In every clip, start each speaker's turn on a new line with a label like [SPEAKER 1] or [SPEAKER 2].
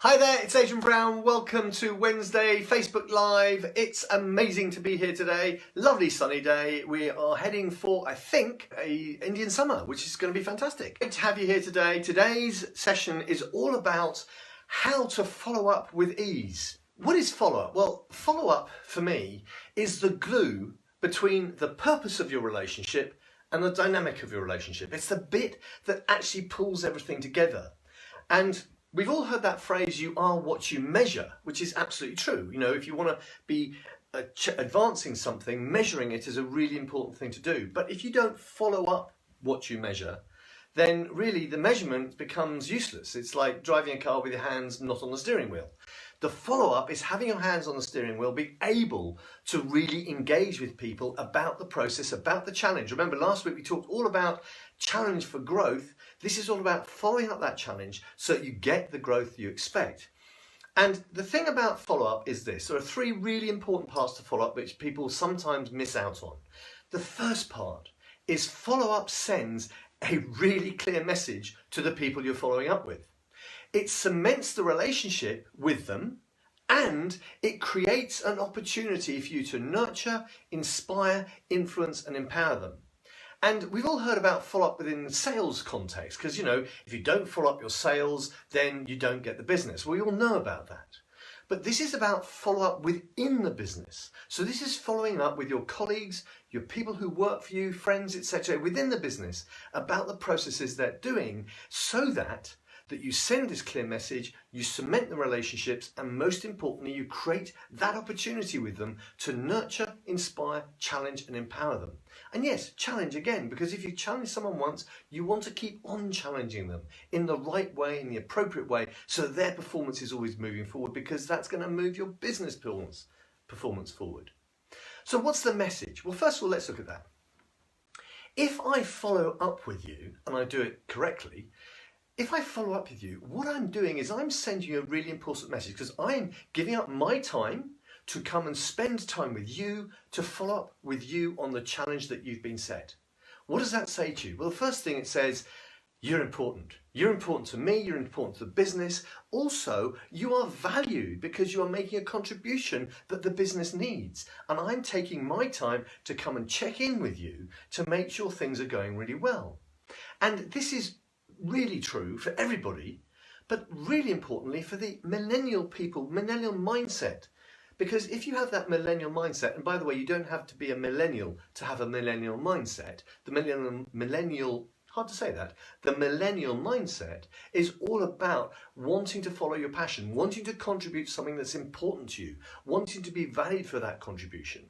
[SPEAKER 1] Hi there, it's Adrian Brown. Welcome to Wednesday Facebook Live. It's amazing to be here today. Lovely sunny day. We are heading for, I think, a Indian summer, which is going to be fantastic. Great to have you here today. Today's session is all about how to follow up with ease. What is follow-up? Well, follow-up for me is the glue between the purpose of your relationship and the dynamic of your relationship. It's the bit that actually pulls everything together. And we've all heard that phrase, you are what you measure, which is absolutely true. You know, if you want to be advancing something, measuring it is a really important thing to do. But if you don't follow up what you measure, then really the measurement becomes useless. It's like driving a car with your hands not on the steering wheel. The follow-up is having your hands on the steering wheel, being able to really engage with people about the process, about the challenge. Remember, last week we talked all about challenge for growth. This is all about following up that challenge so that you get the growth you expect. And the thing about follow-up is this. There are three really important parts to follow-up which people sometimes miss out on. The first part is follow-up sends a really clear message to the people you're following up with. It cements the relationship with them and it creates an opportunity for you to nurture, inspire, influence and empower them. And we've all heard about follow-up within the sales context because, you know, if you don't follow up your sales, then you don't get the business. We all know about that. But this is about follow-up within the business. So this is following up with your colleagues, your people who work for you, friends, etc., within the business about the processes they're doing so that you send this clear message, you cement the relationships, and most importantly, you create that opportunity with them to nurture, inspire, challenge, and empower them. And yes, challenge again, because if you challenge someone once, you want to keep on challenging them in the right way, in the appropriate way, so their performance is always moving forward, because that's going to move your business performance forward. So what's the message? Well, first of all, let's look at that. If I follow up with you, and I do it correctly, if I follow up with you, what I'm doing is I'm sending you a really important message because I'm giving up my time to come and spend time with you, to follow up with you on the challenge that you've been set. What does that say to you? Well, the first thing it says, you're important. You're important to me, you're important to the business. Also, you are valued because you are making a contribution that the business needs. And I'm taking my time to come and check in with you to make sure things are going really well. And this is really true for everybody, but really importantly for the millennial people, millennial mindset. Because if you have that millennial mindset, and by the way, you don't have to be a millennial to have a millennial mindset. The millennial, hard to say that, the millennial mindset is all about wanting to follow your passion, wanting to contribute something that's important to you, wanting to be valued for that contribution.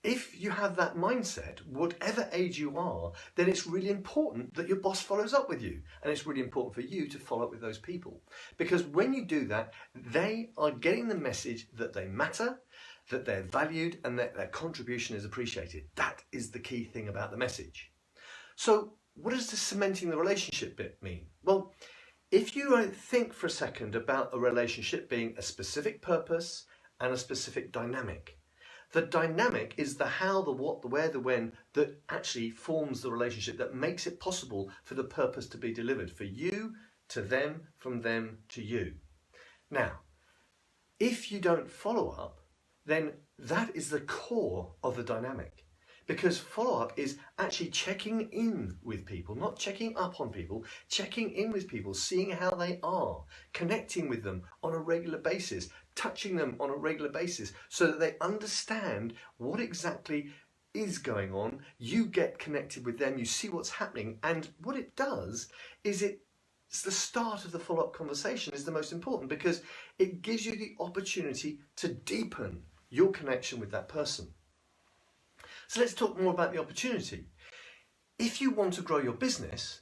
[SPEAKER 1] If you have that mindset, whatever age you are, then it's really important that your boss follows up with you. And it's really important for you to follow up with those people. Because when you do that, they are getting the message that they matter, that they're valued, and that their contribution is appreciated. That is the key thing about the message. So what does the cementing the relationship bit mean? Well, if you think for a second about a relationship being a specific purpose and a specific dynamic, the dynamic is the how, the what, the where, the when that actually forms the relationship, that makes it possible for the purpose to be delivered for you, to them, from them to you. Now, if you don't follow up, then that is the core of the dynamic. Because follow-up is actually checking in with people, not checking up on people, checking in with people, seeing how they are, connecting with them on a regular basis, touching them on a regular basis so that they understand what exactly is going on. You get connected with them, you see what's happening, and what it does is it's the start of the follow-up conversation is the most important because it gives you the opportunity to deepen your connection with that person. So let's talk more about the opportunity. If you want to grow your business,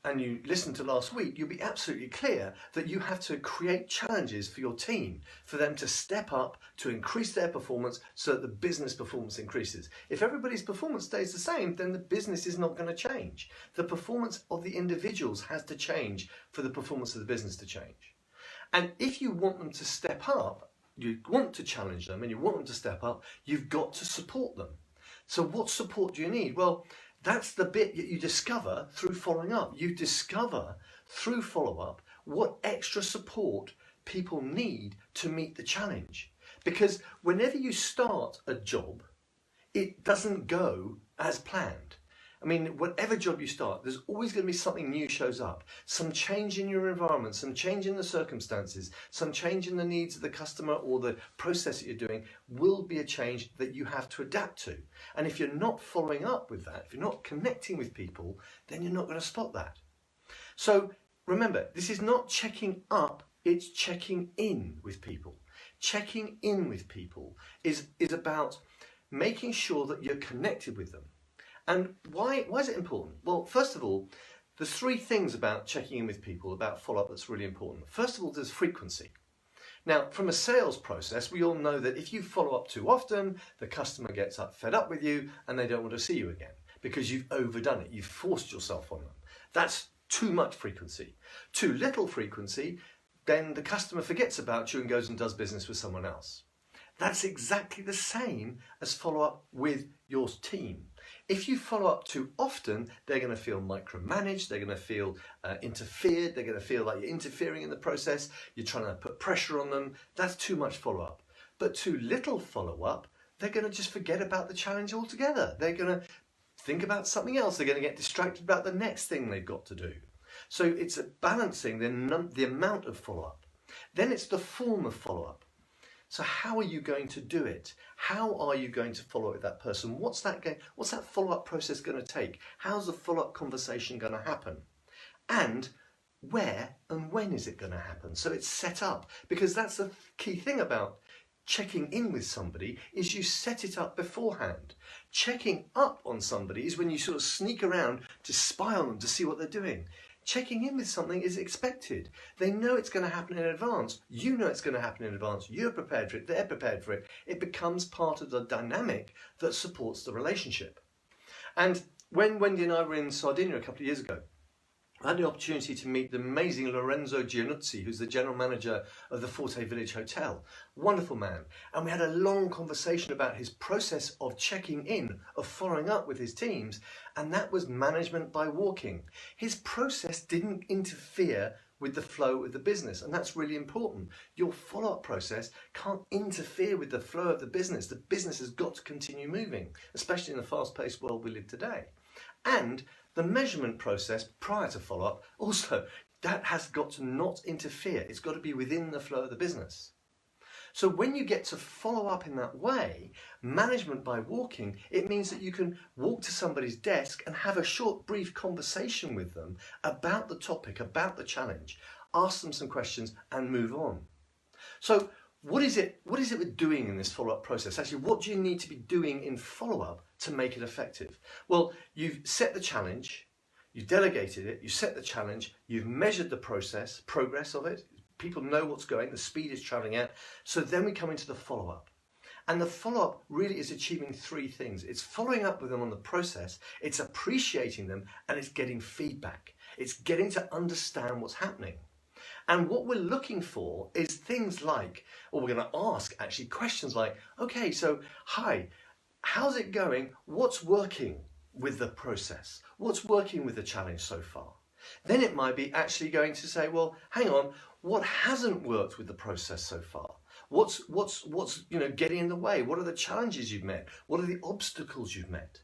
[SPEAKER 1] and you listened to last week, you'll be absolutely clear that you have to create challenges for your team, for them to step up, to increase their performance so that the business performance increases. If everybody's performance stays the same, then the business is not going to change. The performance of the individuals has to change for the performance of the business to change. And if you want them to step up, you want to challenge them and you want them to step up, you've got to support them. So what support do you need? Well, that's the bit that you discover through following up. You discover through follow-up what extra support people need to meet the challenge. Because whenever you start a job, it doesn't go as planned. I mean, whatever job you start, there's always going to be something new shows up. Some change in your environment, some change in the circumstances, some change in the needs of the customer or the process that you're doing will be a change that you have to adapt to. And if you're not following up with that, if you're not connecting with people, then you're not going to spot that. So remember, this is not checking up, it's checking in with people. Checking in with people is about making sure that you're connected with them. And why is it important? Well, first of all, there's three things about checking in with people, about follow-up that's really important. First of all, there's frequency. Now, from a sales process, we all know that if you follow up too often, the customer gets fed up with you and they don't want to see you again because you've overdone it. You've forced yourself on them. That's too much frequency. Too little frequency, then the customer forgets about you and goes and does business with someone else. That's exactly the same as follow-up with your team. If you follow up too often, they're going to feel micromanaged, they're going to feel interfered, they're going to feel like you're interfering in the process, you're trying to put pressure on them. That's too much follow-up. But too little follow-up, they're going to just forget about the challenge altogether. They're going to think about something else. They're going to get distracted about the next thing they've got to do. So it's balancing the amount of follow-up. Then it's the form of follow-up. So how are you going to do it? How are you going to follow up with that person? What's that follow-up process going to take? How's the follow-up conversation going to happen? And where and when is it going to happen? So it's set up, because that's the key thing about checking in with somebody is you set it up beforehand. Checking up on somebody is when you sort of sneak around to spy on them to see what they're doing. Checking in with something is expected. They know it's going to happen in advance. You know it's going to happen in advance. You're prepared for it. They're prepared for it. It becomes part of the dynamic that supports the relationship. And when Wendy and I were in Sardinia a couple of years ago, I had the opportunity to meet the amazing Lorenzo Giannuzzi, who's the general manager of the Forte Village Hotel. Wonderful man. And we had a long conversation about his process of checking in, of following up with his teams, and that was management by walking. His process didn't interfere with the flow of the business, and that's really important. Your follow-up process can't interfere with the flow of the business. The business has got to continue moving, especially in the fast-paced world we live today. And the measurement process prior to follow-up, also, that has got to not interfere. It's got to be within the flow of the business. So when you get to follow up in that way, management by walking, it means that you can walk to somebody's desk and have a short, brief conversation with them about the topic, about the challenge, ask them some questions and move on. So what is it we're doing in this follow-up process? Actually, what do you need to be doing in follow-up to make it effective? Well, you've set the challenge, you've delegated it, you set the challenge, you've measured the progress of it. People know what's going, the speed is traveling at. So then we come into the follow-up. And the follow-up really is achieving three things. It's following up with them on the process, it's appreciating them, and it's getting feedback. It's getting to understand what's happening. And what we're looking for is things like, or we're going to ask actually questions like, okay, so hi, how's it going? What's working with the process? What's working with the challenge so far? Then it might be actually going to say, well, hang on, what hasn't worked with the process so far? What's getting in the way? What are the challenges you've met? What are the obstacles you've met?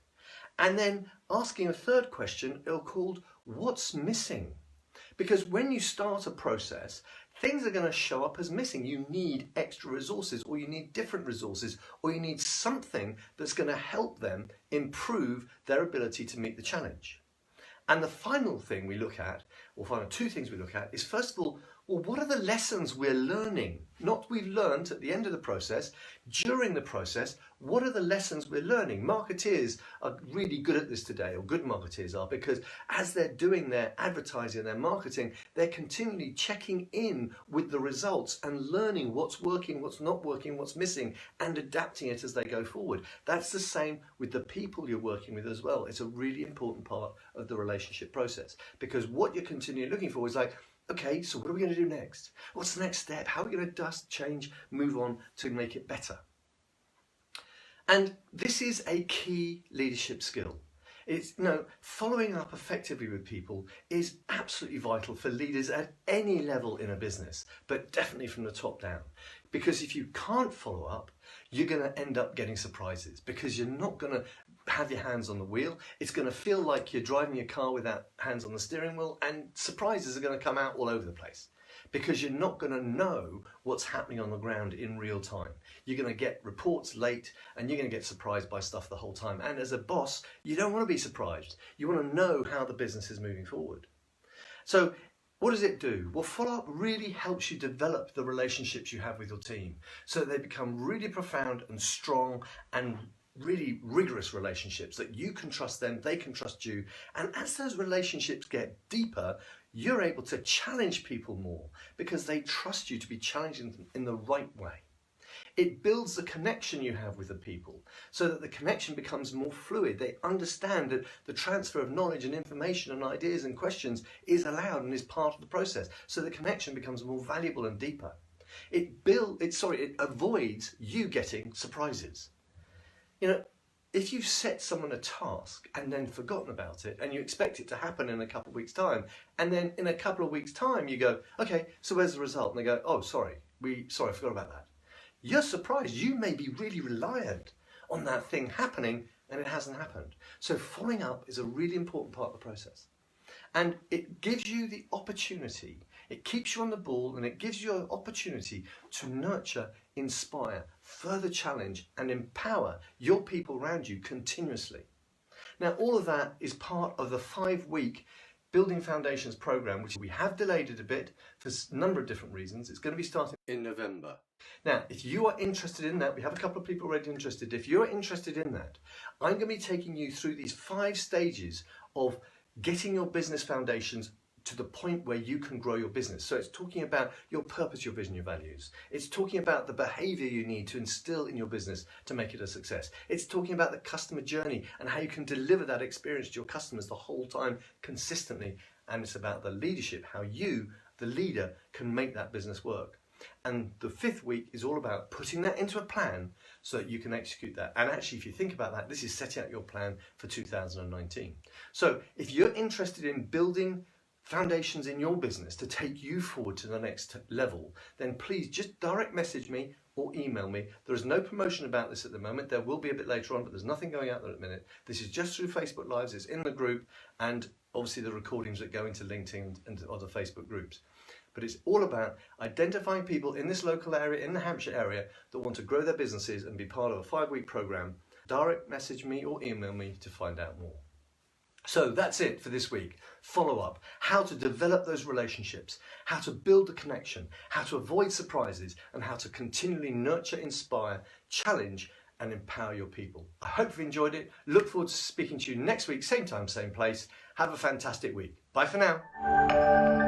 [SPEAKER 1] And then asking a third question, called what's missing? Because when you start a process, things are going to show up as missing. You need extra resources, or you need different resources, or you need something that's going to help them improve their ability to meet the challenge. And the final thing we look at, or final two things we look at, is first of all, well, what are the lessons we're learning? Not we've learned at the end of the process, during the process, what are the lessons we're learning? Marketeers are really good at this today, or good marketeers are, because as they're doing their advertising and their marketing, they're continually checking in with the results and learning what's working, what's not working, what's missing, and adapting it as they go forward. That's the same with the people you're working with as well. It's a really important part of the relationship process, because what you're continually looking for is like, okay, so what are we going to do next? What's the next step? How are we going to adjust, change, move on to make it better? And this is a key leadership skill. It's, following up effectively with people is absolutely vital for leaders at any level in a business, but definitely from the top down. Because if you can't follow up, you're going to end up getting surprises because you're not going to have your hands on the wheel. It's going to feel like you're driving your car without hands on the steering wheel, and surprises are going to come out all over the place because you're not going to know what's happening on the ground in real time. You're going to get reports late and you're going to get surprised by stuff the whole time. And as a boss, you don't want to be surprised. You want to know how the business is moving forward. So what does it do? Well, follow-up really helps you develop the relationships you have with your team so that they become really profound and strong and really rigorous relationships that you can trust them, they can trust you. And as those relationships get deeper, you're able to challenge people more because they trust you to be challenging them in the right way. It builds the connection you have with the people so that the connection becomes more fluid. They understand that the transfer of knowledge and information and ideas and questions is allowed and is part of the process. So the connection becomes more valuable and deeper. It avoids you getting surprises. If you've set someone a task and then forgotten about it and you expect it to happen in a couple of weeks' time, and then in a couple of weeks' time you go, okay, so where's the result? And they go, oh, sorry, I forgot about that. You're surprised. You may be really reliant on that thing happening and it hasn't happened. So following up is a really important part of the process. And it gives you the opportunity, it keeps you on the ball, and it gives you an opportunity to nurture, inspire, further challenge and empower your people around you continuously. Now, all of that is part of the 5-week Building Foundations program, which we have delayed it a bit for a number of different reasons. It's going to be starting in November. Now, if you are interested in that, we have a couple of people already interested. If you're interested in that, I'm going to be taking you through these 5 stages of getting your business foundations to the point where you can grow your business. So it's talking about your purpose, your vision, your values. It's talking about the behavior you need to instill in your business to make it a success. It's talking about the customer journey and how you can deliver that experience to your customers the whole time consistently. And it's about the leadership, how you, the leader, can make that business work. And the 5th week is all about putting that into a plan so that you can execute that. And actually, if you think about that, this is setting out your plan for 2019. So if you're interested in building foundations in your business to take you forward to the next level, then please just direct message me or email me. There is no promotion about this at the moment. There will be a bit later on, but there's nothing going out there at the minute. This is just through Facebook Lives. It's in the group and obviously the recordings that go into LinkedIn and other Facebook groups. But it's all about identifying people in this local area, in the Hampshire area, that want to grow their businesses and be part of a 5-week program. Direct message me or email me to find out more. So that's it for this week. Follow up, how to develop those relationships, how to build the connection, how to avoid surprises, and how to continually nurture, inspire, challenge, and empower your people. I hope you've enjoyed it. Look forward to speaking to you next week, same time, same place. Have a fantastic week. Bye for now.